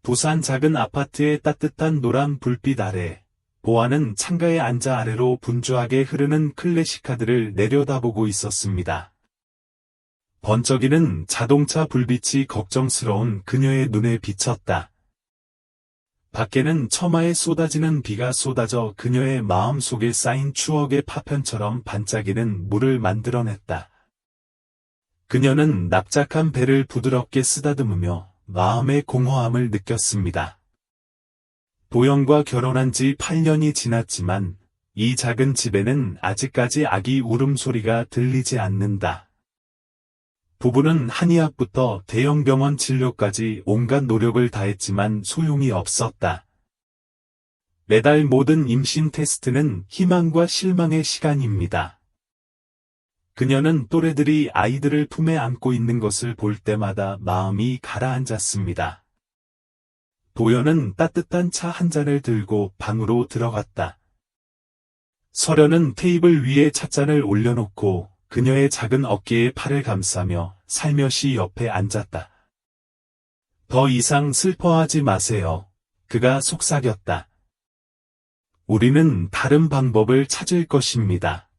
부산 작은 아파트의 따뜻한 노란 불빛 아래, 보아는 창가에 앉아 아래로 분주하게 흐르는 클래식카들을 내려다보고 있었습니다. 번쩍이는 자동차 불빛이 걱정스러운 그녀의 눈에 비쳤다. 밖에는 처마에 쏟아지는 비가 쏟아져 그녀의 마음 속에 쌓인 추억의 파편처럼 반짝이는 물을 만들어냈다. 그녀는 납작한 배를 부드럽게 쓰다듬으며 마음의 공허함을 느꼈습니다. 도연과 결혼한 지 8년이 지났지만 이 작은 집에는 아직까지 아기 울음소리가 들리지 않는다. 부부는 한의학부터 대형 병원 진료까지 온갖 노력을 다했지만 소용이 없었다. 매달 모든 임신 테스트는 희망과 실망의 시간입니다. 그녀는 또래들이 아이들을 품에 안고 있는 것을 볼 때마다 마음이 가라앉았습니다. 도연은 따뜻한 차 한 잔을 들고 방으로 들어갔다. 설연은 테이블 위에 찻잔을 올려놓고 그녀의 작은 어깨에 팔을 감싸며 살며시 옆에 앉았다. 더 이상 슬퍼하지 마세요. 그가 속삭였다. 우리는 다른 방법을 찾을 것입니다.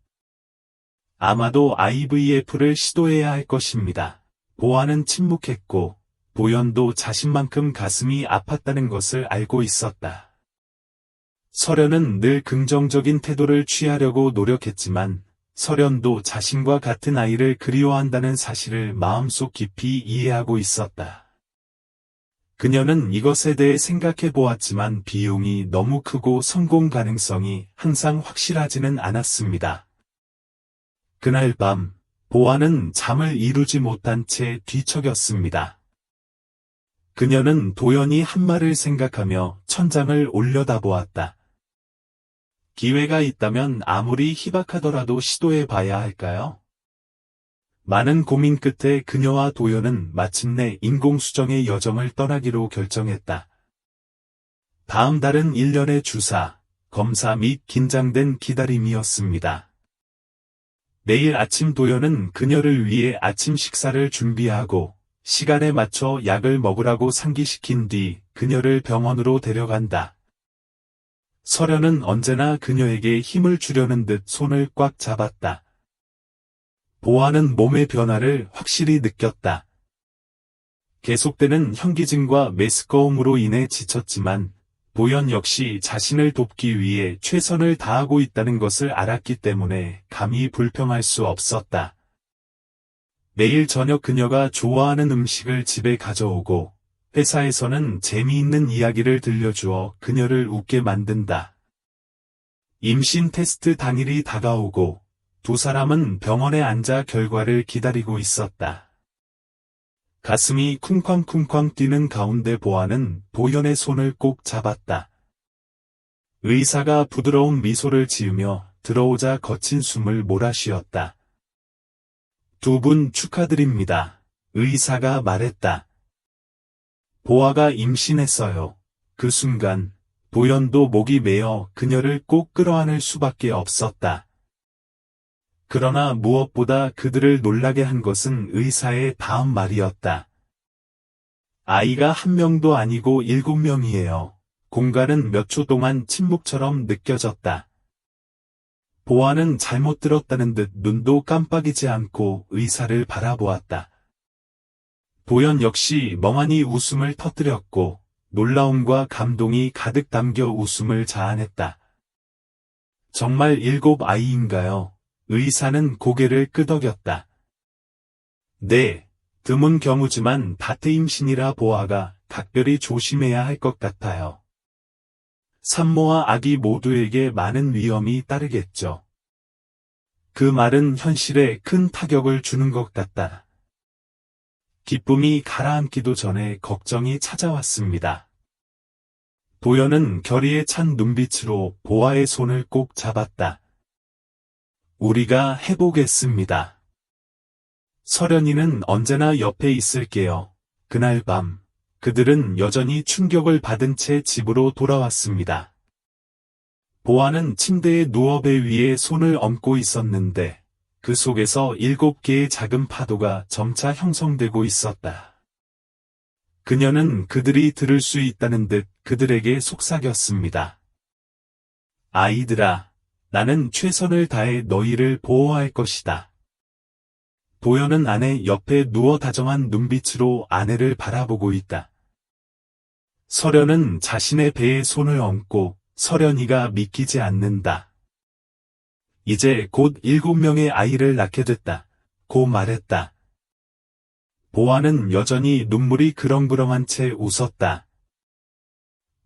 아마도 IVF를 시도해야 할 것입니다. 보아는 침묵했고 도연도 자신만큼 가슴이 아팠다는 것을 알고 있었다. 설연은 늘 긍정적인 태도를 취하려고 노력했지만 설연도 자신과 같은 아이를 그리워한다는 사실을 마음속 깊이 이해하고 있었다. 그녀는 이것에 대해 생각해 보았지만 비용이 너무 크고 성공 가능성이 항상 확실하지는 않았습니다. 그날 밤, 보아는 잠을 이루지 못한 채 뒤척였습니다. 그녀는 도연이 한 말을 생각하며 천장을 올려다보았다. 기회가 있다면 아무리 희박하더라도 시도해 봐야 할까요? 많은 고민 끝에 그녀와 도연은 마침내 인공수정의 여정을 떠나기로 결정했다. 다음 달은 1년의 주사, 검사 및 긴장된 기다림이었습니다. 내일 아침 도연은 그녀를 위해 아침 식사를 준비하고 시간에 맞춰 약을 먹으라고 상기시킨 뒤 그녀를 병원으로 데려간다. 설연은 언제나 그녀에게 힘을 주려는 듯 손을 꽉 잡았다. 보아는 몸의 변화를 확실히 느꼈다. 계속되는 현기증과 메스꺼움으로 인해 지쳤지만 도연 역시 자신을 돕기 위해 최선을 다하고 있다는 것을 알았기 때문에 감히 불평할 수 없었다. 매일 저녁 그녀가 좋아하는 음식을 집에 가져오고 회사에서는 재미있는 이야기를 들려주어 그녀를 웃게 만든다. 임신 테스트 당일이 다가오고 두 사람은 병원에 앉아 결과를 기다리고 있었다. 가슴이 쿵쾅쿵쾅 뛰는 가운데 보아는 도연의 손을 꼭 잡았다. 의사가 부드러운 미소를 지으며 들어오자 거친 숨을 몰아쉬었다. 두 분 축하드립니다. 의사가 말했다. 보아가 임신했어요. 그 순간 도연도 목이 메어 그녀를 꼭 끌어안을 수밖에 없었다. 그러나 무엇보다 그들을 놀라게 한 것은 의사의 다음 말이었다. 아이가 한 명도 아니고 7명이에요. 공간은 몇 초 동안 침묵처럼 느껴졌다. 보아는 잘못 들었다는 듯 눈도 깜빡이지 않고 의사를 바라보았다. 도연 역시 멍하니 웃음을 터뜨렸고 놀라움과 감동이 가득 담겨 웃음을 자아냈다. 정말 7아이인가요? 의사는 고개를 끄덕였다. 네, 드문 경우지만 다트 임신이라 보아가 각별히 조심해야 할 것 같아요. 산모와 아기 모두에게 많은 위험이 따르겠죠. 그 말은 현실에 큰 타격을 주는 것 같다. 기쁨이 가라앉기도 전에 걱정이 찾아왔습니다. 도연은 결의에 찬 눈빛으로 보아의 손을 꼭 잡았다. 우리가 해보겠습니다. 설연이는 언제나 옆에 있을게요. 그날 밤, 그들은 여전히 충격을 받은 채 집으로 돌아왔습니다. 보아는 침대에 누워 배 위에 손을 얹고 있었는데, 그 속에서 7개의 작은 파도가 점차 형성되고 있었다. 그녀는 그들이 들을 수 있다는 듯 그들에게 속삭였습니다. 아이들아, 나는 최선을 다해 너희를 보호할 것이다. 도연은 아내 옆에 누워 다정한 눈빛으로 아내를 바라보고 있다. 서련은 자신의 배에 손을 얹고 서련이가 믿기지 않는다. 이제 곧 7명의 아이를 낳게 됐다. 고 말했다. 보아는 여전히 눈물이 그렁그렁한 채 웃었다.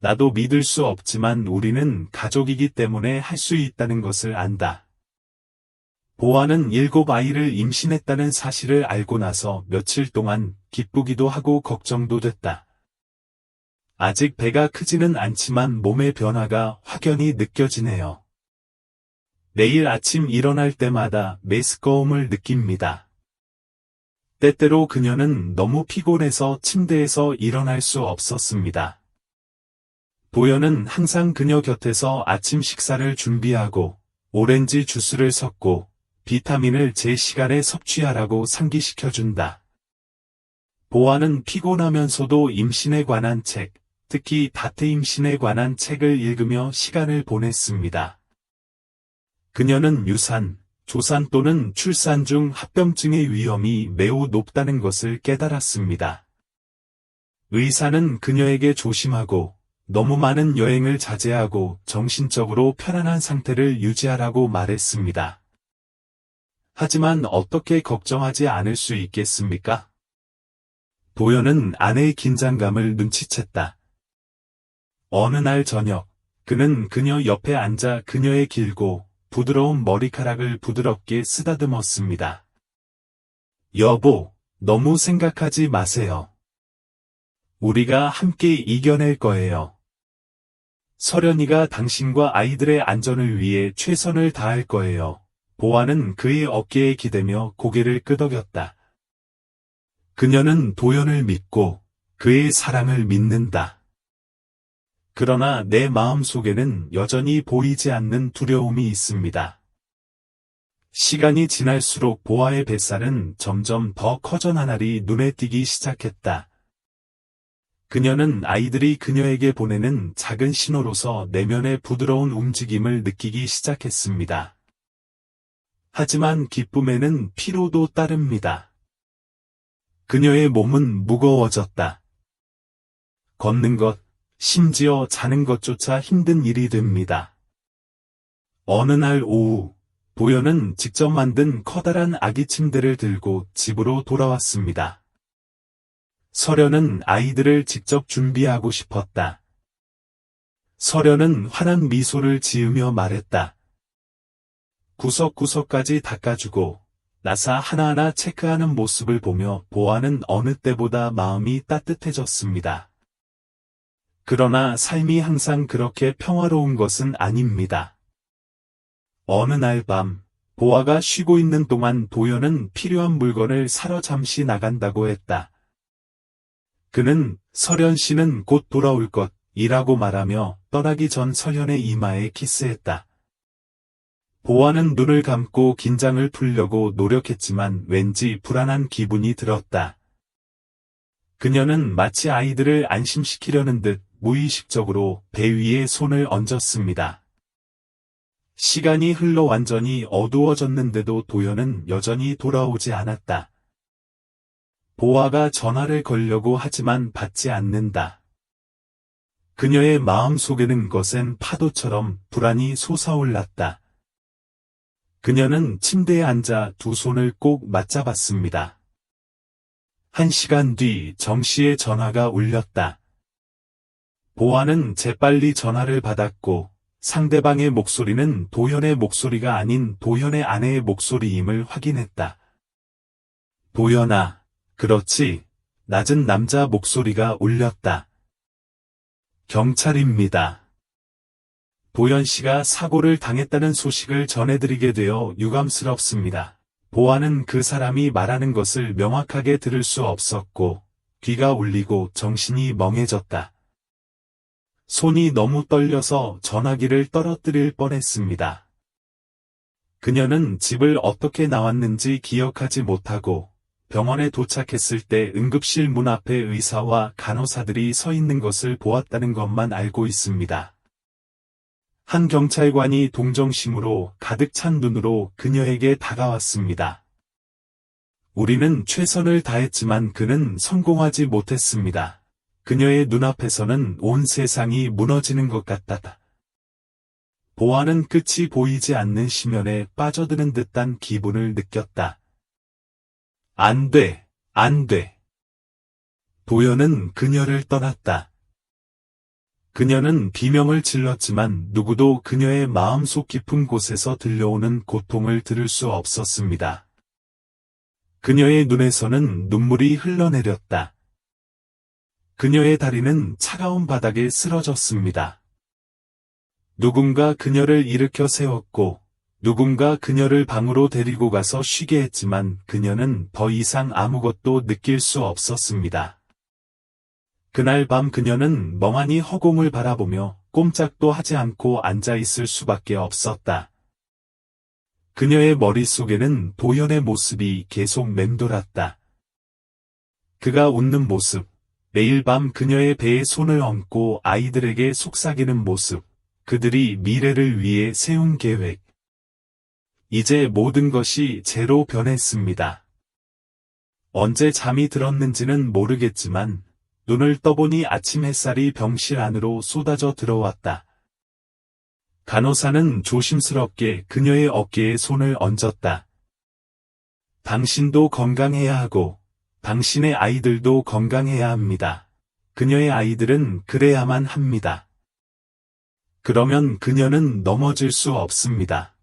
나도 믿을 수 없지만 우리는 가족이기 때문에 할 수 있다는 것을 안다. 보아는 7아이를 임신했다는 사실을 알고 나서 며칠 동안 기쁘기도 하고 걱정도 됐다. 아직 배가 크지는 않지만 몸의 변화가 확연히 느껴지네요. 내일 아침 일어날 때마다 메스꺼움을 느낍니다. 때때로 그녀는 너무 피곤해서 침대에서 일어날 수 없었습니다. 도연은 항상 그녀 곁에서 아침 식사를 준비하고 오렌지 주스를 섞고 비타민을 제 시간에 섭취하라고 상기시켜준다. 보아는 피곤하면서도 임신에 관한 책, 특히 다트 임신에 관한 책을 읽으며 시간을 보냈습니다. 그녀는 유산, 조산 또는 출산 중 합병증의 위험이 매우 높다는 것을 깨달았습니다. 의사는 그녀에게 조심하고 너무 많은 여행을 자제하고 정신적으로 편안한 상태를 유지하라고 말했습니다. 하지만 어떻게 걱정하지 않을 수 있겠습니까? 도연은 아내의 긴장감을 눈치챘다. 어느 날 저녁, 그는 그녀 옆에 앉아 그녀의 길고 부드러운 머리카락을 부드럽게 쓰다듬었습니다. 여보, 너무 생각하지 마세요. 우리가 함께 이겨낼 거예요. 서련이가 당신과 아이들의 안전을 위해 최선을 다할 거예요. 보아는 그의 어깨에 기대며 고개를 끄덕였다. 그녀는 도연을 믿고 그의 사랑을 믿는다. 그러나 내 마음속에는 여전히 보이지 않는 두려움이 있습니다. 시간이 지날수록 보아의 뱃살은 점점 더 커져 나날이 눈에 띄기 시작했다. 그녀는 아이들이 그녀에게 보내는 작은 신호로서 내면의 부드러운 움직임을 느끼기 시작했습니다. 하지만 기쁨에는 피로도 따릅니다. 그녀의 몸은 무거워졌다. 걷는 것, 심지어 자는 것조차 힘든 일이 됩니다. 어느 날 오후, 도연은 직접 만든 커다란 아기 침대를 들고 집으로 돌아왔습니다. 서련은 아이들을 직접 준비하고 싶었다. 서련은 환한 미소를 지으며 말했다. 구석구석까지 닦아주고 나사 하나하나 체크하는 모습을 보며 보아는 어느 때보다 마음이 따뜻해졌습니다. 그러나 삶이 항상 그렇게 평화로운 것은 아닙니다. 어느 날 밤, 보아가 쉬고 있는 동안 도연은 필요한 물건을 사러 잠시 나간다고 했다. 그는 서련 씨는 곧 돌아올 것이라고 말하며 떠나기 전 서련의 이마에 키스했다. 보아는 눈을 감고 긴장을 풀려고 노력했지만 왠지 불안한 기분이 들었다. 그녀는 마치 아이들을 안심시키려는 듯 무의식적으로 배 위에 손을 얹었습니다. 시간이 흘러 완전히 어두워졌는데도 도연은 여전히 돌아오지 않았다. 보아가 전화를 걸려고 하지만 받지 않는다. 그녀의 마음속에는 거센 파도처럼 불안이 솟아올랐다. 그녀는 침대에 앉아 두 손을 꼭 맞잡았습니다. 1시간 뒤 정씨의 전화가 울렸다. 보아는 재빨리 전화를 받았고 상대방의 목소리는 도연의 목소리가 아닌 도연의 아내의 목소리임을 확인했다. 도연아, 그렇지, 낮은 남자 목소리가 울렸다. 경찰입니다. 도연 씨가 사고를 당했다는 소식을 전해드리게 되어 유감스럽습니다. 보아는 그 사람이 말하는 것을 명확하게 들을 수 없었고 귀가 울리고 정신이 멍해졌다. 손이 너무 떨려서 전화기를 떨어뜨릴 뻔했습니다. 그녀는 집을 어떻게 나왔는지 기억하지 못하고 병원에 도착했을 때 응급실 문 앞에 의사와 간호사들이 서 있는 것을 보았다는 것만 알고 있습니다. 한 경찰관이 동정심으로 가득 찬 눈으로 그녀에게 다가왔습니다. 우리는 최선을 다했지만 그는 성공하지 못했습니다. 그녀의 눈앞에서는 온 세상이 무너지는 것 같았다. 보아는 끝이 보이지 않는 심연에 빠져드는 듯한 기분을 느꼈다. 안 돼, 안 돼. 도연은 그녀를 떠났다. 그녀는 비명을 질렀지만 누구도 그녀의 마음속 깊은 곳에서 들려오는 고통을 들을 수 없었습니다. 그녀의 눈에서는 눈물이 흘러내렸다. 그녀의 다리는 차가운 바닥에 쓰러졌습니다. 누군가 그녀를 일으켜 세웠고 누군가 그녀를 방으로 데리고 가서 쉬게 했지만 그녀는 더 이상 아무것도 느낄 수 없었습니다. 그날 밤 그녀는 멍하니 허공을 바라보며 꼼짝도 하지 않고 앉아 있을 수밖에 없었다. 그녀의 머릿속에는 도연의 모습이 계속 맴돌았다. 그가 웃는 모습, 매일 밤 그녀의 배에 손을 얹고 아이들에게 속삭이는 모습, 그들이 미래를 위해 세운 계획. 이제 모든 것이 제로 변했습니다. 언제 잠이 들었는지는 모르겠지만 눈을 떠보니 아침 햇살이 병실 안으로 쏟아져 들어왔다. 간호사는 조심스럽게 그녀의 어깨에 손을 얹었다. 당신도 건강해야 하고 당신의 아이들도 건강해야 합니다. 그녀의 아이들은 그래야만 합니다. 그러면 그녀는 넘어질 수 없습니다.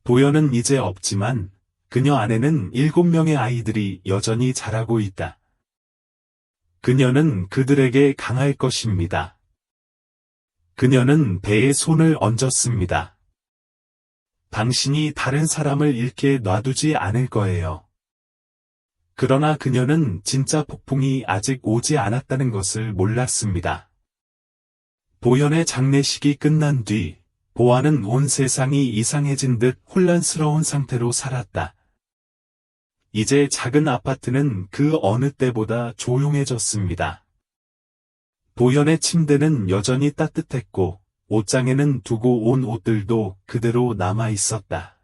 도연은 이제 없지만 그녀 안에는 7명의 아이들이 여전히 자라고 있다. 그녀는 그들에게 강할 것입니다. 그녀는 배에 손을 얹었습니다. 당신이 다른 사람을 잃게 놔두지 않을 거예요. 그러나 그녀는 진짜 폭풍이 아직 오지 않았다는 것을 몰랐습니다. 도연의 장례식이 끝난 뒤 보아는 온 세상이 이상해진 듯 혼란스러운 상태로 살았다. 이제 작은 아파트는 그 어느 때보다 조용해졌습니다. 도연의 침대는 여전히 따뜻했고 옷장에는 두고 온 옷들도 그대로 남아 있었다.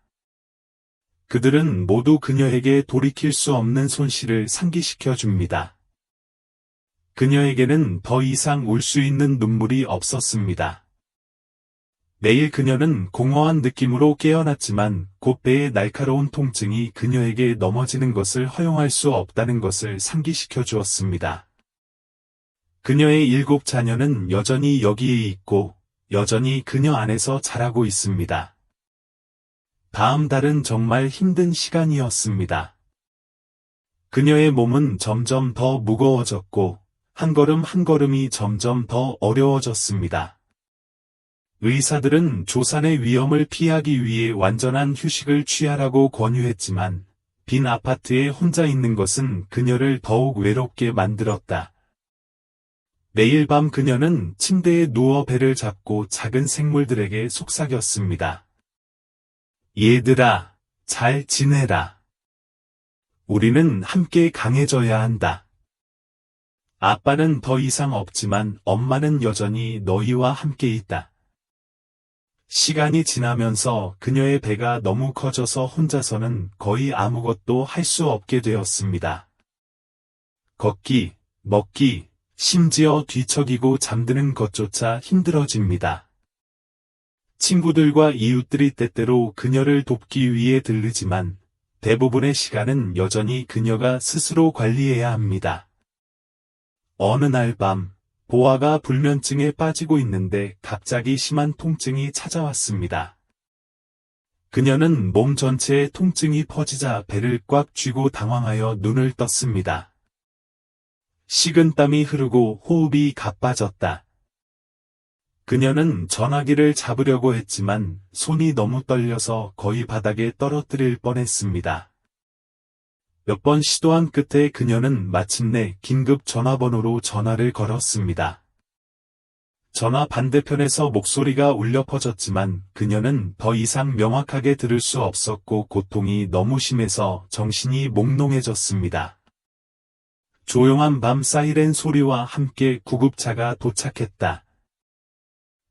그들은 모두 그녀에게 돌이킬 수 없는 손실을 상기시켜 줍니다. 그녀에게는 더 이상 울 수 있는 눈물이 없었습니다. 매일 그녀는 공허한 느낌으로 깨어났지만 곧 배의 날카로운 통증이 그녀에게 넘어지는 것을 허용할 수 없다는 것을 상기시켜 주었습니다. 그녀의 7 자녀는 여전히 여기에 있고 여전히 그녀 안에서 자라고 있습니다. 다음 달은 정말 힘든 시간이었습니다. 그녀의 몸은 점점 더 무거워졌고 한 걸음 한 걸음이 점점 더 어려워졌습니다. 의사들은 조산의 위험을 피하기 위해 완전한 휴식을 취하라고 권유했지만 빈 아파트에 혼자 있는 것은 그녀를 더욱 외롭게 만들었다. 매일 밤 그녀는 침대에 누워 배를 잡고 작은 생물들에게 속삭였습니다. 얘들아, 잘 지내라. 우리는 함께 강해져야 한다. 아빠는 더 이상 없지만 엄마는 여전히 너희와 함께 있다. 시간이 지나면서 그녀의 배가 너무 커져서 혼자서는 거의 아무것도 할 수 없게 되었습니다. 걷기, 먹기, 심지어 뒤척이고 잠드는 것조차 힘들어집니다. 친구들과 이웃들이 때때로 그녀를 돕기 위해 들르지만 대부분의 시간은 여전히 그녀가 스스로 관리해야 합니다. 어느 날 밤, 보아가 불면증에 빠지고 있는데 갑자기 심한 통증이 찾아왔습니다. 그녀는 몸 전체에 통증이 퍼지자 배를 꽉 쥐고 당황하여 눈을 떴습니다. 식은땀이 흐르고 호흡이 가빠졌다. 그녀는 전화기를 잡으려고 했지만 손이 너무 떨려서 거의 바닥에 떨어뜨릴 뻔했습니다. 몇 번 시도한 끝에 그녀는 마침내 긴급 전화번호로 전화를 걸었습니다. 전화 반대편에서 목소리가 울려 퍼졌지만 그녀는 더 이상 명확하게 들을 수 없었고 고통이 너무 심해서 정신이 몽롱해졌습니다. 조용한 밤 사이렌 소리와 함께 구급차가 도착했다.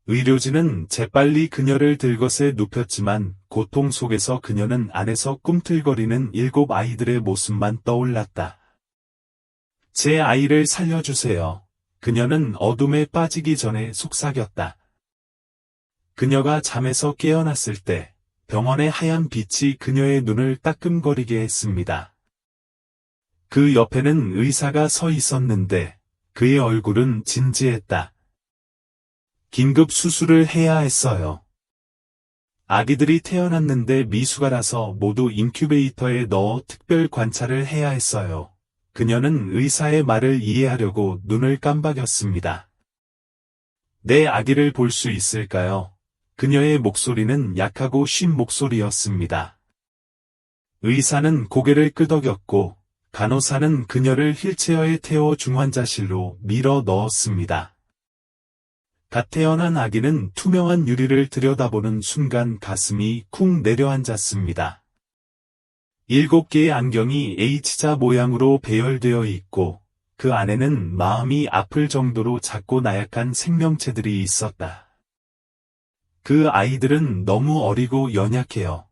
의료진은 재빨리 그녀를 들것에 눕혔지만 고통 속에서 그녀는 안에서 꿈틀거리는 7 아이들의 모습만 떠올랐다. 제 아이를 살려주세요. 그녀는 어둠에 빠지기 전에 속삭였다. 그녀가 잠에서 깨어났을 때 병원의 하얀 빛이 그녀의 눈을 따끔거리게 했습니다. 그 옆에는 의사가 서 있었는데 그의 얼굴은 진지했다. 긴급 수술을 해야 했어요. 아기들이 태어났는데 미숙아라서 모두 인큐베이터에 넣어 특별 관찰을 해야 했어요. 그녀는 의사의 말을 이해하려고 눈을 깜박였습니다. 내 아기를 볼 수 있을까요? 그녀의 목소리는 약하고 쉰 목소리였습니다. 의사는 고개를 끄덕였고 간호사는 그녀를 휠체어에 태워 중환자실로 밀어 넣었습니다. 갓 태어난 아기는 투명한 유리를 들여다보는 순간 가슴이 쿵 내려앉았습니다. 7개의 안경이 H자 모양으로 배열되어 있고 그 안에는 마음이 아플 정도로 작고 나약한 생명체들이 있었다. 그 아이들은 너무 어리고 연약해요.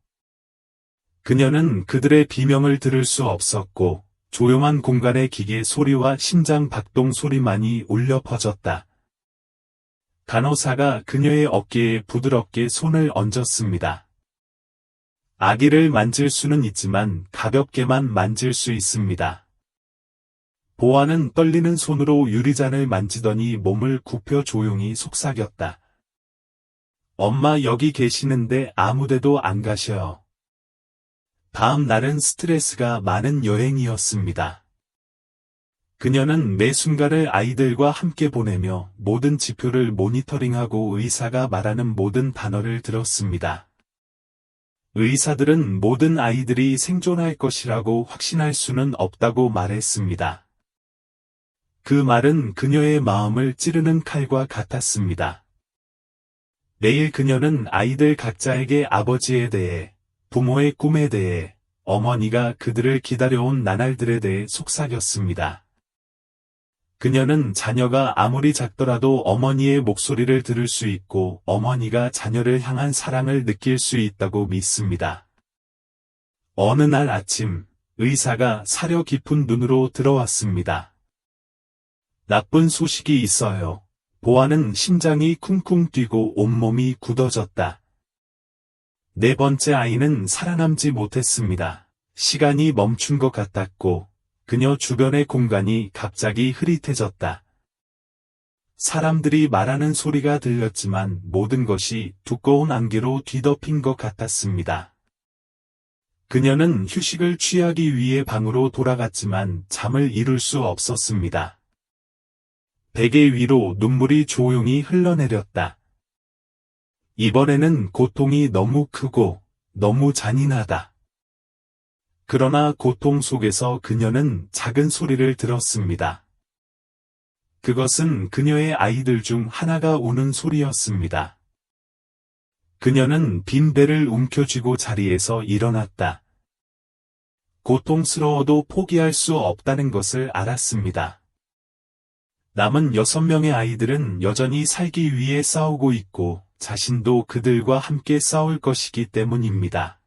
그녀는 그들의 비명을 들을 수 없었고 조용한 공간의 기계 소리와 심장 박동 소리만이 울려 퍼졌다. 간호사가 그녀의 어깨에 부드럽게 손을 얹었습니다. 아기를 만질 수는 있지만 가볍게만 만질 수 있습니다. 보아는 떨리는 손으로 유리잔을 만지더니 몸을 굽혀 조용히 속삭였다. 엄마 여기 계시는데 아무데도 안 가셔요. 다음 날은 스트레스가 많은 여행이었습니다. 그녀는 매 순간을 아이들과 함께 보내며 모든 지표를 모니터링하고 의사가 말하는 모든 단어를 들었습니다. 의사들은 모든 아이들이 생존할 것이라고 확신할 수는 없다고 말했습니다. 그 말은 그녀의 마음을 찌르는 칼과 같았습니다. 매일 그녀는 아이들 각자에게 아버지에 대해, 부모의 꿈에 대해, 어머니가 그들을 기다려온 나날들에 대해 속삭였습니다. 그녀는 자녀가 아무리 작더라도 어머니의 목소리를 들을 수 있고 어머니가 자녀를 향한 사랑을 느낄 수 있다고 믿습니다. 어느 날 아침, 의사가 사려 깊은 눈으로 들어왔습니다. 나쁜 소식이 있어요. 보아는 심장이 쿵쿵 뛰고 온몸이 굳어졌다. 4번째 아이는 살아남지 못했습니다. 시간이 멈춘 것 같았고 그녀 주변의 공간이 갑자기 흐릿해졌다. 사람들이 말하는 소리가 들렸지만 모든 것이 두꺼운 안개로 뒤덮인 것 같았습니다. 그녀는 휴식을 취하기 위해 방으로 돌아갔지만 잠을 이룰 수 없었습니다. 베개 위로 눈물이 조용히 흘러내렸다. 이번에는 고통이 너무 크고 너무 잔인하다. 그러나 고통 속에서 그녀는 작은 소리를 들었습니다. 그것은 그녀의 아이들 중 하나가 우는 소리였습니다. 그녀는 빈 배를 움켜쥐고 자리에서 일어났다. 고통스러워도 포기할 수 없다는 것을 알았습니다. 남은 6명의 아이들은 여전히 살기 위해 싸우고 있고 자신도 그들과 함께 싸울 것이기 때문입니다.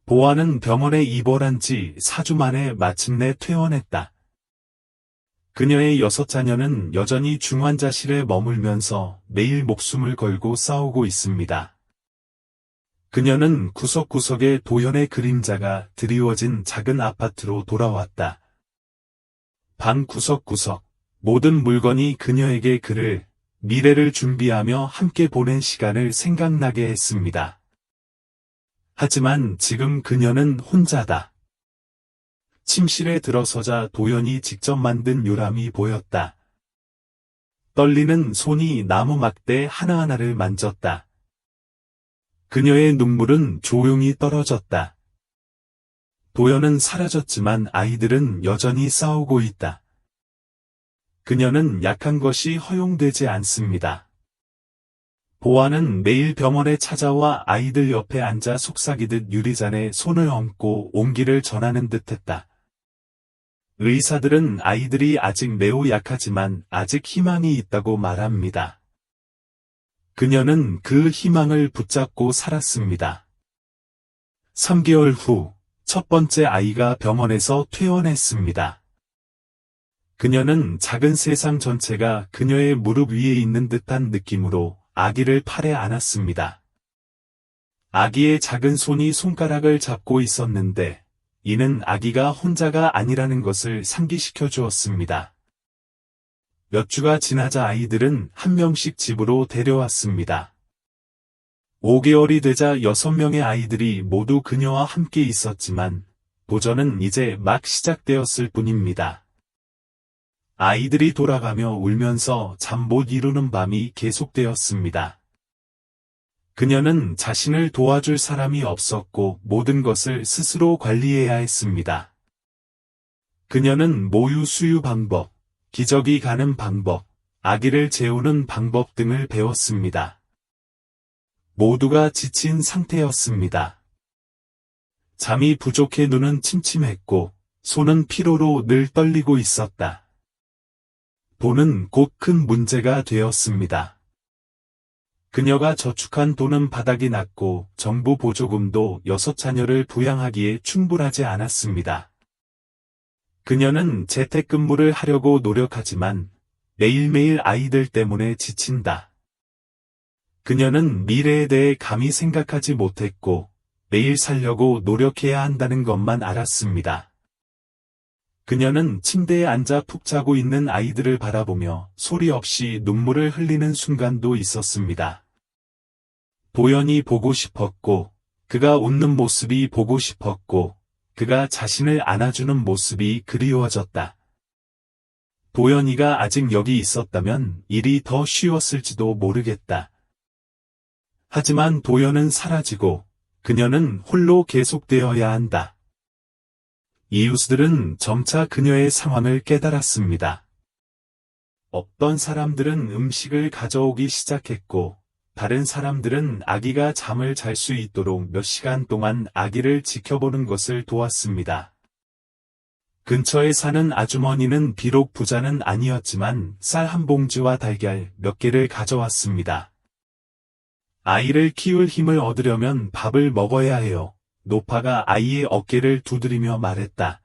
보아는 병원에 입원한 지 4주 만에 마침내 퇴원했다. 그녀의 6자녀는 여전히 중환자실에 머물면서 매일 목숨을 걸고 싸우고 있습니다. 그녀는 구석구석에 도연의 그림자가 드리워진 작은 아파트로 돌아왔다. 방 구석구석, 모든 물건이 그녀에게 그를, 미래를 준비하며 함께 보낸 시간을 생각나게 했습니다. 하지만 지금 그녀는 혼자다. 침실에 들어서자 도연이 직접 만든 요람이 보였다. 떨리는 손이 나무 막대 하나하나를 만졌다. 그녀의 눈물은 조용히 떨어졌다. 도연은 사라졌지만 아이들은 여전히 싸우고 있다. 그녀는 약한 것이 허용되지 않습니다. 보아는 매일 병원에 찾아와 아이들 옆에 앉아 속삭이듯 유리잔에 손을 얹고 온기를 전하는 듯했다. 의사들은 아이들이 아직 매우 약하지만 아직 희망이 있다고 말합니다. 그녀는 그 희망을 붙잡고 살았습니다. 3개월 후, 첫 번째 아이가 병원에서 퇴원했습니다. 그녀는 작은 세상 전체가 그녀의 무릎 위에 있는 듯한 느낌으로 아기를 팔에 안았습니다. 아기의 작은 손이 손가락을 잡고 있었는데, 이는 아기가 혼자가 아니라는 것을 상기시켜 주었습니다. 몇 주가 지나자 아이들은 한 명씩 집으로 데려왔습니다. 5개월이 되자 6명의 아이들이 모두 그녀와 함께 있었지만, 도전은 이제 막 시작되었을 뿐입니다. 아이들이 돌아가며 울면서 잠 못 이루는 밤이 계속되었습니다. 그녀는 자신을 도와줄 사람이 없었고 모든 것을 스스로 관리해야 했습니다. 그녀는 모유 수유 방법, 기저귀 가는 방법, 아기를 재우는 방법 등을 배웠습니다. 모두가 지친 상태였습니다. 잠이 부족해 눈은 침침했고 손은 피로로 늘 떨리고 있었다. 돈은 곧 큰 문제가 되었습니다. 그녀가 저축한 돈은 바닥이 났고 정부 보조금도 6자녀를 부양하기에 충분하지 않았습니다. 그녀는 재택근무를 하려고 노력하지만 매일매일 아이들 때문에 지친다. 그녀는 미래에 대해 감히 생각하지 못했고 매일 살려고 노력해야 한다는 것만 알았습니다. 그녀는 침대에 앉아 푹 자고 있는 아이들을 바라보며 소리 없이 눈물을 흘리는 순간도 있었습니다. 도연이 보고 싶었고, 그가 웃는 모습이 보고 싶었고, 그가 자신을 안아주는 모습이 그리워졌다. 도연이가 아직 여기 있었다면 일이 더 쉬웠을지도 모르겠다. 하지만 도연은 사라지고, 그녀는 홀로 계속되어야 한다. 이웃들은 점차 그녀의 상황을 깨달았습니다. 어떤 사람들은 음식을 가져오기 시작했고, 다른 사람들은 아기가 잠을 잘 수 있도록 몇 시간 동안 아기를 지켜보는 것을 도왔습니다. 근처에 사는 아주머니는 비록 부자는 아니었지만 쌀 한 봉지와 달걀 몇 개를 가져왔습니다. 아이를 키울 힘을 얻으려면 밥을 먹어야 해요. 노파가 아이의 어깨를 두드리며 말했다.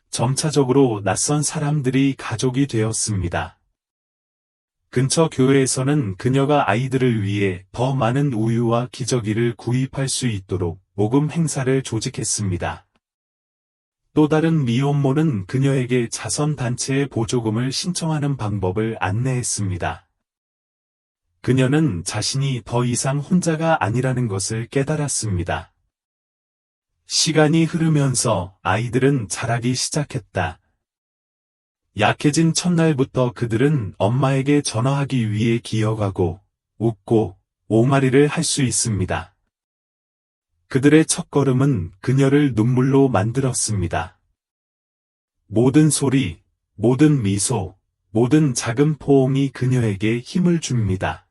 점차적으로 낯선 사람들이 가족이 되었습니다. 근처 교회에서는 그녀가 아이들을 위해 더 많은 우유와 기저귀를 구입할 수 있도록 모금 행사를 조직했습니다. 또 다른 미혼모는 그녀에게 자선단체의 보조금을 신청하는 방법을 안내했습니다. 그녀는 자신이 더 이상 혼자가 아니라는 것을 깨달았습니다. 시간이 흐르면서 아이들은 자라기 시작했다. 약해진 첫날부터 그들은 엄마에게 전화하기 위해 기어가고, 웃고, 옹알이를 할 수 있습니다. 그들의 첫걸음은 그녀를 눈물로 만들었습니다. 모든 소리, 모든 미소, 모든 작은 포옹이 그녀에게 힘을 줍니다.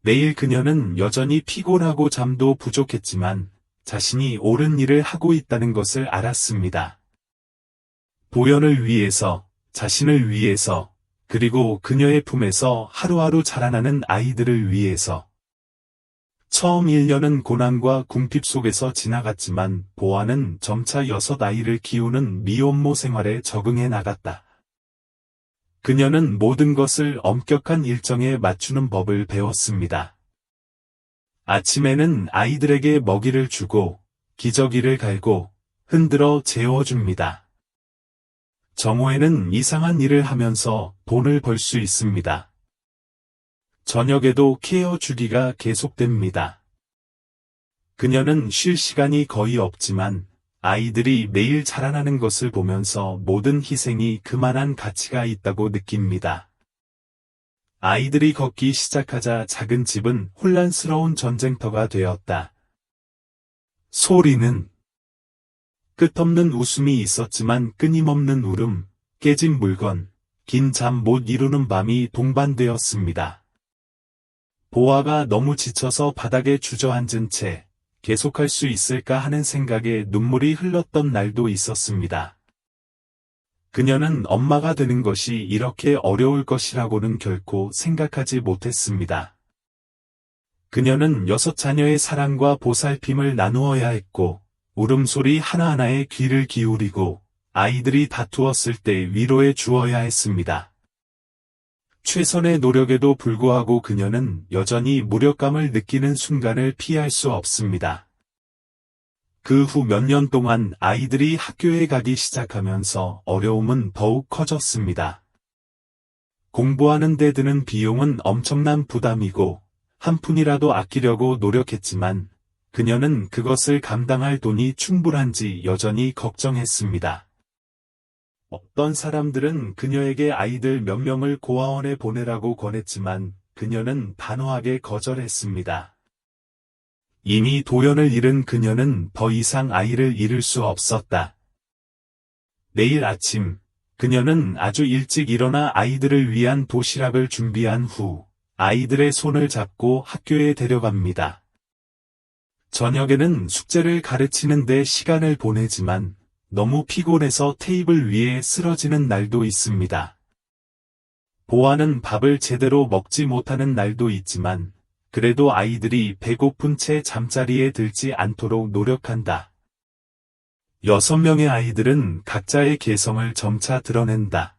매일 그녀는 여전히 피곤하고 잠도 부족했지만, 자신이 옳은 일을 하고 있다는 것을 알았습니다. 도연을 위해서, 자신을 위해서, 그리고 그녀의 품에서 하루하루 자라나는 아이들을 위해서. 처음 1년은 고난과 궁핍 속에서 지나갔지만 보아는 점차 6아이를 키우는 미혼모 생활에 적응해 나갔다. 그녀는 모든 것을 엄격한 일정에 맞추는 법을 배웠습니다. 아침에는 아이들에게 먹이를 주고, 기저귀를 갈고, 흔들어 재워줍니다. 정오에는 이상한 일을 하면서 돈을 벌 수 있습니다. 저녁에도 케어 주기가 계속됩니다. 그녀는 쉴 시간이 거의 없지만, 아이들이 매일 자라나는 것을 보면서 모든 희생이 그만한 가치가 있다고 느낍니다. 아이들이 걷기 시작하자 작은 집은 혼란스러운 전쟁터가 되었다. 소리는 끝없는 웃음이 있었지만 끊임없는 울음, 깨진 물건, 긴 잠 못 이루는 밤이 동반되었습니다. 보아가 너무 지쳐서 바닥에 주저앉은 채 계속할 수 있을까 하는 생각에 눈물이 흘렀던 날도 있었습니다. 그녀는 엄마가 되는 것이 이렇게 어려울 것이라고는 결코 생각하지 못했습니다. 그녀는 6자녀의 사랑과 보살핌을 나누어야 했고, 울음소리 하나하나에 귀를 기울이고, 아이들이 다투었을 때 위로해 주어야 했습니다. 최선의 노력에도 불구하고 그녀는 여전히 무력감을 느끼는 순간을 피할 수 없습니다. 그 후 몇 년 동안 아이들이 학교에 가기 시작하면서 어려움은 더욱 커졌습니다. 공부하는 데 드는 비용은 엄청난 부담이고 한 푼이라도 아끼려고 노력했지만 그녀는 그것을 감당할 돈이 충분한지 여전히 걱정했습니다. 어떤 사람들은 그녀에게 아이들 몇 명을 고아원에 보내라고 권했지만 그녀는 단호하게 거절했습니다. 이미 도연을 잃은 그녀는 더 이상 아이를 잃을 수 없었다. 내일 아침, 그녀는 아주 일찍 일어나 아이들을 위한 도시락을 준비한 후 아이들의 손을 잡고 학교에 데려갑니다. 저녁에는 숙제를 가르치는 데 시간을 보내지만 너무 피곤해서 테이블 위에 쓰러지는 날도 있습니다. 보아는 밥을 제대로 먹지 못하는 날도 있지만 그래도 아이들이 배고픈 채 잠자리에 들지 않도록 노력한다. 6명의 아이들은 각자의 개성을 점차 드러낸다.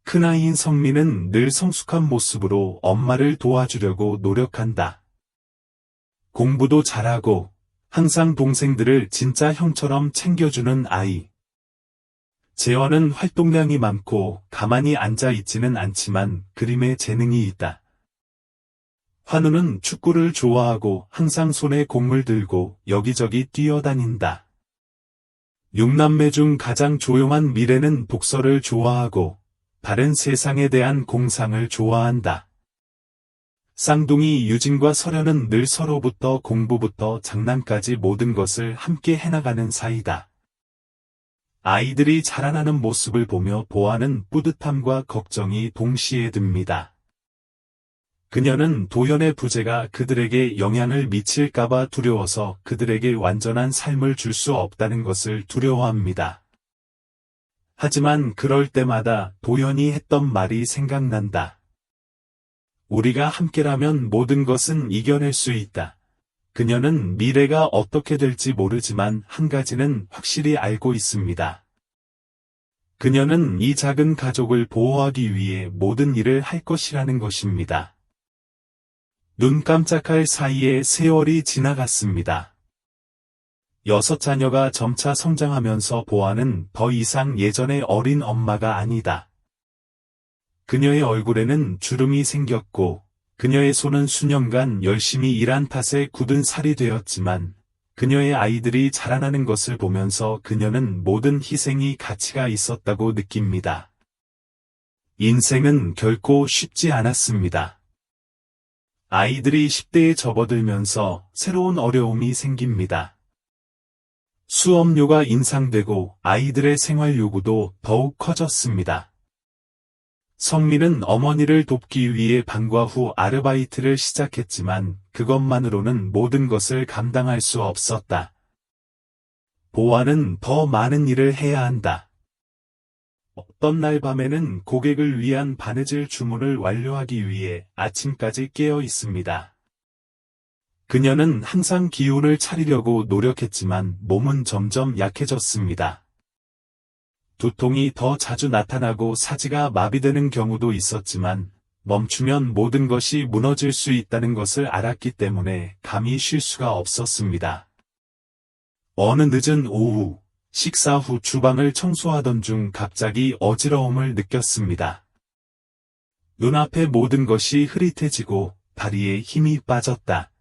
큰아이인 성민은 늘 성숙한 모습으로 엄마를 도와주려고 노력한다. 공부도 잘하고 항상 동생들을 진짜 형처럼 챙겨주는 아이. 재원은 활동량이 많고 가만히 앉아 있지는 않지만 그림에 재능이 있다. 환우는 축구를 좋아하고 항상 손에 공을 들고 여기저기 뛰어다닌다. 6남매 중 가장 조용한 미래는 독서를 좋아하고 다른 세상에 대한 공상을 좋아한다. 쌍둥이 유진과 설현은 늘 서로부터 공부부터 장난까지 모든 것을 함께 해나가는 사이다. 아이들이 자라나는 모습을 보며 보아는 뿌듯함과 걱정이 동시에 듭니다. 그녀는 도연의 부재가 그들에게 영향을 미칠까봐 두려워서 그들에게 완전한 삶을 줄 수 없다는 것을 두려워합니다. 하지만 그럴 때마다 도연이 했던 말이 생각난다. 우리가 함께라면 모든 것은 이겨낼 수 있다. 그녀는 미래가 어떻게 될지 모르지만 한 가지는 확실히 알고 있습니다. 그녀는 이 작은 가족을 보호하기 위해 모든 일을 할 것이라는 것입니다. 눈 깜짝할 사이에 세월이 지나갔습니다. 6자녀가 점차 성장하면서 보아는 더 이상 예전의 어린 엄마가 아니다. 그녀의 얼굴에는 주름이 생겼고 그녀의 손은 수년간 열심히 일한 탓에 굳은 살이 되었지만 그녀의 아이들이 자라나는 것을 보면서 그녀는 모든 희생이 가치가 있었다고 느낍니다. 인생은 결코 쉽지 않았습니다. 아이들이 10대에 접어들면서 새로운 어려움이 생깁니다. 수업료가 인상되고 아이들의 생활 요구도 더욱 커졌습니다. 성민은 어머니를 돕기 위해 방과 후 아르바이트를 시작했지만 그것만으로는 모든 것을 감당할 수 없었다. 보아는 더 많은 일을 해야 한다. 어떤 날 밤에는 고객을 위한 바느질 주문을 완료하기 위해 아침까지 깨어 있습니다. 그녀는 항상 기운을 차리려고 노력했지만 몸은 점점 약해졌습니다. 두통이 더 자주 나타나고 사지가 마비되는 경우도 있었지만 멈추면 모든 것이 무너질 수 있다는 것을 알았기 때문에 감히 쉴 수가 없었습니다. 어느 늦은 오후, 식사 후 주방을 청소하던 중 갑자기 어지러움을 느꼈습니다. 눈앞의 모든 것이 흐릿해지고 다리에 힘이 빠졌다.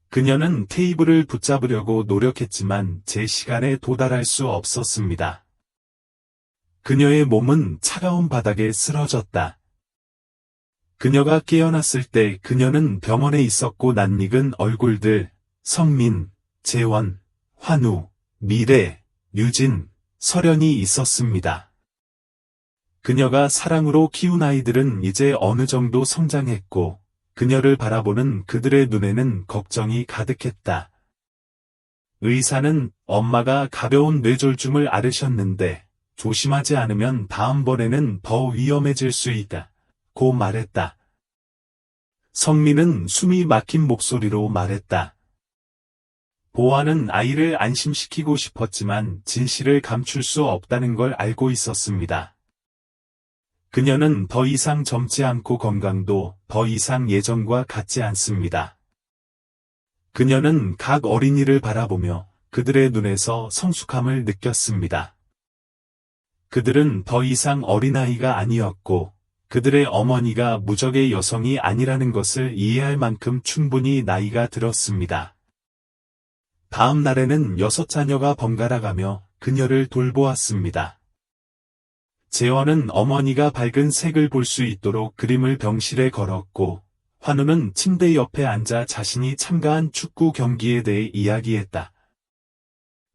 그녀는 테이블을 붙잡으려고 노력했지만 제 시간에 도달할 수 없었습니다. 그녀의 몸은 차가운 바닥에 쓰러졌다. 그녀가 깨어났을 때 그녀는 병원에 있었고 낯익은 얼굴들, 성민, 재원, 환우, 미래, 유진, 설현이 있었습니다. 그녀가 사랑으로 키운 아이들은 이제 어느 정도 성장했고, 그녀를 바라보는 그들의 눈에는 걱정이 가득했다. 의사는 엄마가 가벼운 뇌졸중을 앓으셨는데, 조심하지 않으면 다음번에는 더 위험해질 수 있다. 고 말했다. 성민은 숨이 막힌 목소리로 말했다. 보아는 아이를 안심시키고 싶었지만 진실을 감출 수 없다는 걸 알고 있었습니다. 그녀는 더 이상 젊지 않고 건강도 더 이상 예전과 같지 않습니다. 그녀는 각 어린이를 바라보며 그들의 눈에서 성숙함을 느꼈습니다. 그들은 더 이상 어린아이가 아니었고, 그들의 어머니가 무적의 여성이 아니라는 것을 이해할 만큼 충분히 나이가 들었습니다. 다음 날에는 6자녀가 번갈아가며 그녀를 돌보았습니다. 재원은 어머니가 밝은 색을 볼 수 있도록 그림을 병실에 걸었고, 환우는 침대 옆에 앉아 자신이 참가한 축구 경기에 대해 이야기했다.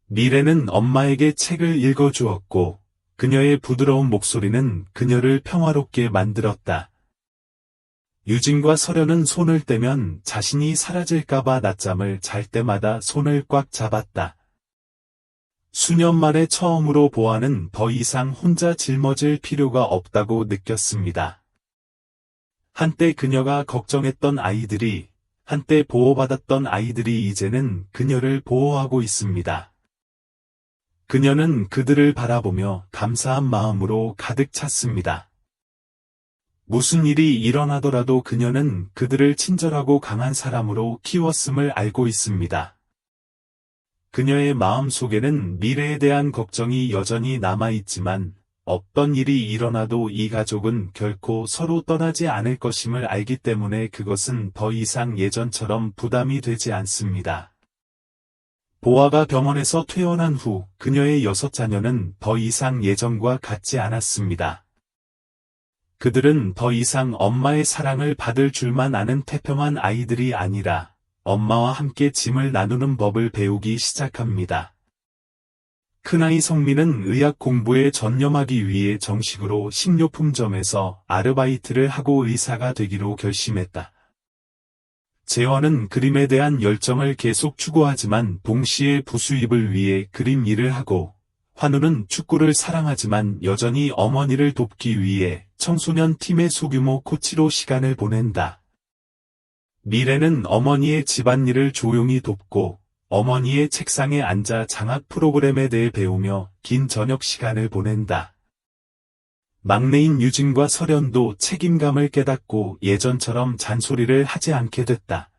미래는 엄마에게 책을 읽어주었고, 그녀의 부드러운 목소리는 그녀를 평화롭게 만들었다. 유진과 서련은 손을 떼면 자신이 사라질까봐 낮잠을 잘 때마다 손을 꽉 잡았다. 수년 만에 처음으로 보아는 더 이상 혼자 짊어질 필요가 없다고 느꼈습니다. 한때 그녀가 걱정했던 아이들이, 한때 보호받았던 아이들이 이제는 그녀를 보호하고 있습니다. 그녀는 그들을 바라보며 감사한 마음으로 가득 찼습니다. 무슨 일이 일어나더라도 그녀는 그들을 친절하고 강한 사람으로 키웠음을 알고 있습니다. 그녀의 마음 속에는 미래에 대한 걱정이 여전히 남아있지만, 어떤 일이 일어나도 이 가족은 결코 서로 떠나지 않을 것임을 알기 때문에 그것은 더 이상 예전처럼 부담이 되지 않습니다. 보아가 병원에서 퇴원한 후 그녀의 6자녀는 더 이상 예전과 같지 않았습니다. 그들은 더 이상 엄마의 사랑을 받을 줄만 아는 태평한 아이들이 아니라 엄마와 함께 짐을 나누는 법을 배우기 시작합니다. 큰아이 성민은 의학 공부에 전념하기 위해 정식으로 식료품점에서 아르바이트를 하고 의사가 되기로 결심했다. 재원은 그림에 대한 열정을 계속 추구하지만 동시에 부수입을 위해 그림 일을 하고, 환우는 축구를 사랑하지만 여전히 어머니를 돕기 위해 청소년 팀의 소규모 코치로 시간을 보낸다. 미래는 어머니의 집안일을 조용히 돕고, 어머니의 책상에 앉아 장학 프로그램에 대해 배우며 긴 저녁 시간을 보낸다. 막내인 유진과 서련도 책임감을 깨닫고 예전처럼 잔소리를 하지 않게 됐다.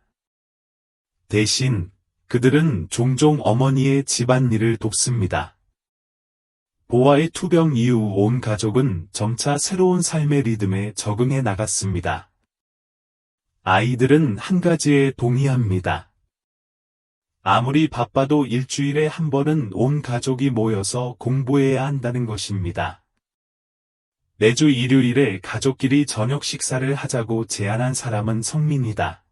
대신 그들은 종종 어머니의 집안일을 돕습니다. 보아의 투병 이후 온 가족은 점차 새로운 삶의 리듬에 적응해 나갔습니다. 아이들은 한 가지에 동의합니다. 아무리 바빠도 일주일에 한 번은 온 가족이 모여서 공부해야 한다는 것입니다. 매주 일요일에 가족끼리 저녁 식사를 하자고 제안한 사람은 성민이다.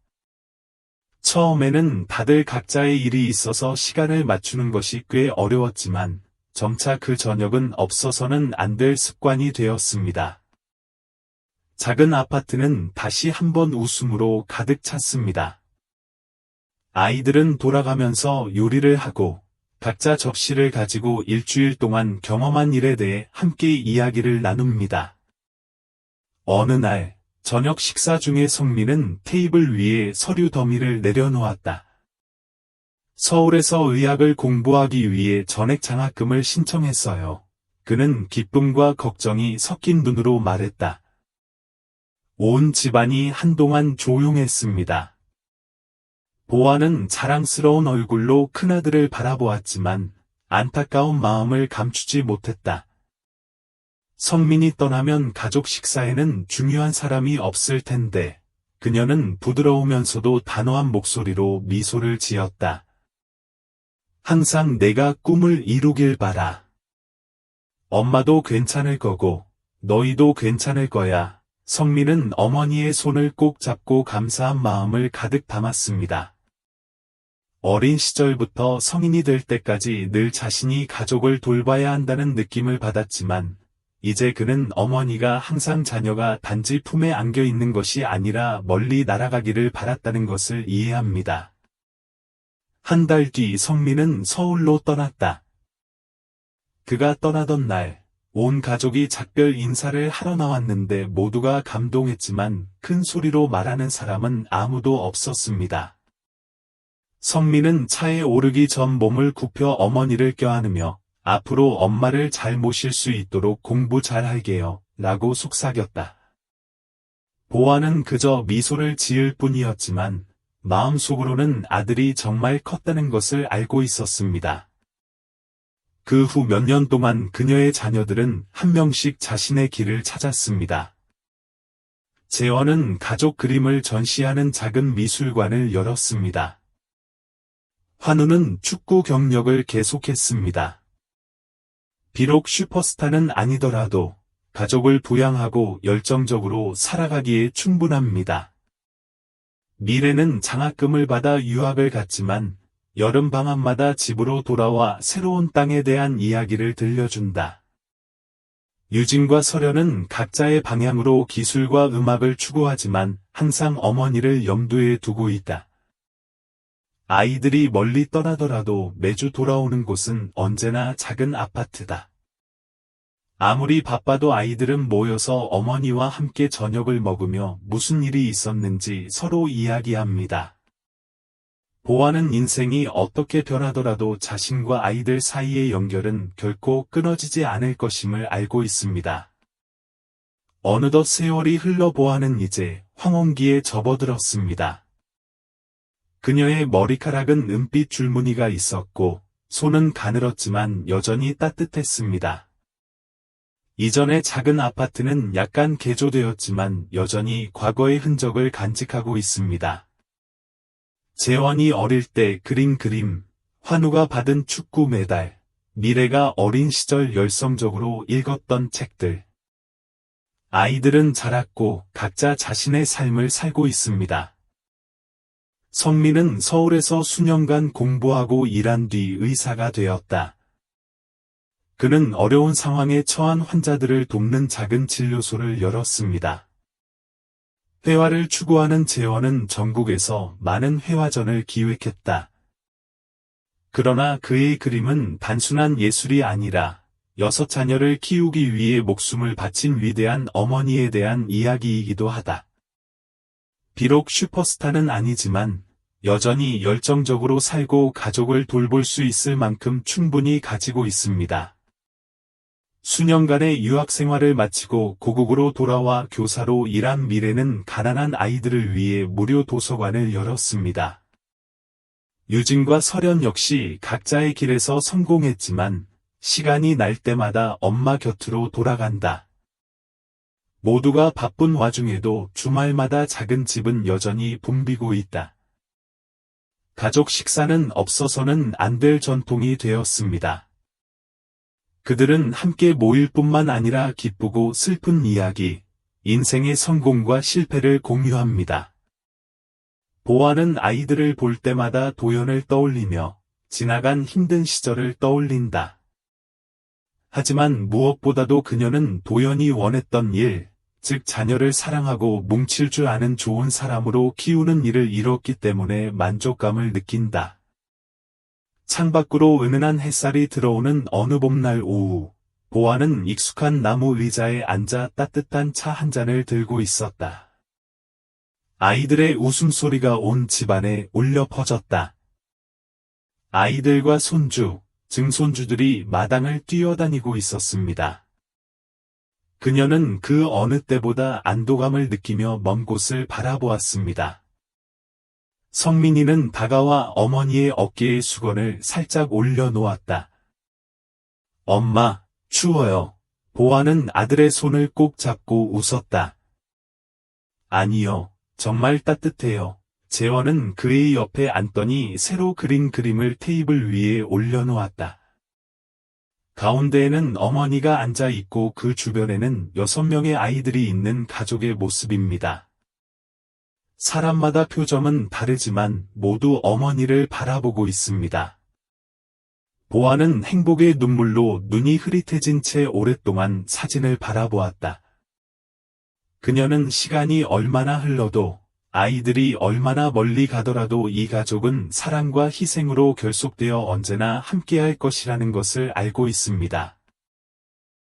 처음에는 다들 각자의 일이 있어서 시간을 맞추는 것이 꽤 어려웠지만 점차 그 저녁은 없어서는 안 될 습관이 되었습니다. 작은 아파트는 다시 한번 웃음으로 가득 찼습니다. 아이들은 돌아가면서 요리를 하고 각자 접시를 가지고 일주일 동안 경험한 일에 대해 함께 이야기를 나눕니다. 어느 날 저녁 식사 중에 성민은 테이블 위에 서류 더미를 내려놓았다. 서울에서 의학을 공부하기 위해 전액 장학금을 신청했어요. 그는 기쁨과 걱정이 섞인 눈으로 말했다. 온 집안이 한동안 조용했습니다. 보아는 자랑스러운 얼굴로 큰아들을 바라보았지만 안타까운 마음을 감추지 못했다. 성민이 떠나면 가족 식사에는 중요한 사람이 없을 텐데, 그녀는 부드러우면서도 단호한 목소리로 미소를 지었다. 항상 내가 꿈을 이루길 바라. 엄마도 괜찮을 거고, 너희도 괜찮을 거야. 성민은 어머니의 손을 꼭 잡고 감사한 마음을 가득 담았습니다. 어린 시절부터 성인이 될 때까지 늘 자신이 가족을 돌봐야 한다는 느낌을 받았지만, 이제 그는 어머니가 항상 자녀가 단지 품에 안겨 있는 것이 아니라 멀리 날아가기를 바랐다는 것을 이해합니다. 한 달 뒤 성민은 서울로 떠났다. 그가 떠나던 날, 온 가족이 작별 인사를 하러 나왔는데 모두가 감동했지만 큰 소리로 말하는 사람은 아무도 없었습니다. 성민은 차에 오르기 전 몸을 굽혀 어머니를 껴안으며 앞으로 엄마를 잘 모실 수 있도록 공부 잘 할게요, 라고 속삭였다. 보아는 그저 미소를 지을 뿐이었지만 마음속으로는 아들이 정말 컸다는 것을 알고 있었습니다. 그 후 몇 년 동안 그녀의 자녀들은 한 명씩 자신의 길을 찾았습니다. 재원은 가족 그림을 전시하는 작은 미술관을 열었습니다. 환우는 축구 경력을 계속했습니다. 비록 슈퍼스타는 아니더라도 가족을 부양하고 열정적으로 살아가기에 충분합니다. 미래는 장학금을 받아 유학을 갔지만 여름방학마다 집으로 돌아와 새로운 땅에 대한 이야기를 들려준다. 유진과 설현은 각자의 방향으로 기술과 음악을 추구하지만 항상 어머니를 염두에 두고 있다. 아이들이 멀리 떠나더라도 매주 돌아오는 곳은 언제나 작은 아파트다. 아무리 바빠도 아이들은 모여서 어머니와 함께 저녁을 먹으며 무슨 일이 있었는지 서로 이야기합니다. 보아는 인생이 어떻게 변하더라도 자신과 아이들 사이의 연결은 결코 끊어지지 않을 것임을 알고 있습니다. 어느덧 세월이 흘러 보아는 이제 황혼기에 접어들었습니다. 그녀의 머리카락은 은빛 줄무늬가 있었고 손은 가늘었지만 여전히 따뜻했습니다. 이전의 작은 아파트는 약간 개조되었지만 여전히 과거의 흔적을 간직하고 있습니다. 재원이 어릴 때 그린 그림, 환우가 받은 축구 메달, 미래가 어린 시절 열성적으로 읽었던 책들. 아이들은 자랐고 각자 자신의 삶을 살고 있습니다. 성민은 서울에서 수년간 공부하고 일한 뒤 의사가 되었다. 그는 어려운 상황에 처한 환자들을 돕는 작은 진료소를 열었습니다. 회화를 추구하는 재원은 전국에서 많은 회화전을 기획했다. 그러나 그의 그림은 단순한 예술이 아니라 6자녀를 키우기 위해 목숨을 바친 위대한 어머니에 대한 이야기이기도 하다. 비록 슈퍼스타는 아니지만 여전히 열정적으로 살고 가족을 돌볼 수 있을 만큼 충분히 가지고 있습니다. 수년간의 유학 생활을 마치고 고국으로 돌아와 교사로 일한 미래는 가난한 아이들을 위해 무료 도서관을 열었습니다. 유진과 설현 역시 각자의 길에서 성공했지만 시간이 날 때마다 엄마 곁으로 돌아간다. 모두가 바쁜 와중에도 주말마다 작은 집은 여전히 붐비고 있다. 가족 식사는 없어서는 안 될 전통이 되었습니다. 그들은 함께 모일 뿐만 아니라 기쁘고 슬픈 이야기, 인생의 성공과 실패를 공유합니다. 보아는 아이들을 볼 때마다 도연을 떠올리며 지나간 힘든 시절을 떠올린다. 하지만 무엇보다도 그녀는 도연이 원했던 일, 즉 자녀를 사랑하고 뭉칠 줄 아는 좋은 사람으로 키우는 일을 이뤘기 때문에 만족감을 느낀다. 창밖으로 은은한 햇살이 들어오는 어느 봄날 오후, 보아는 익숙한 나무 의자에 앉아 따뜻한 차 한 잔을 들고 있었다. 아이들의 웃음소리가 온 집안에 울려 퍼졌다. 아이들과 손주, 증손주들이 마당을 뛰어다니고 있었습니다. 그녀는 그 어느 때보다 안도감을 느끼며 먼 곳을 바라보았습니다. 성민이는 다가와 어머니의 어깨에 수건을 살짝 올려놓았다. 엄마, 추워요. 보아는 아들의 손을 꼭 잡고 웃었다. 아니요, 정말 따뜻해요. 재원은 그의 옆에 앉더니 새로 그린 그림을 테이블 위에 올려놓았다. 가운데에는 어머니가 앉아 있고 그 주변에는 6명의 아이들이 있는 가족의 모습입니다. 사람마다 표정은 다르지만 모두 어머니를 바라보고 있습니다. 보아는 행복의 눈물로 눈이 흐릿해진 채 오랫동안 사진을 바라보았다. 그녀는 시간이 얼마나 흘러도 아이들이 얼마나 멀리 가더라도 이 가족은 사랑과 희생으로 결속되어 언제나 함께할 것이라는 것을 알고 있습니다.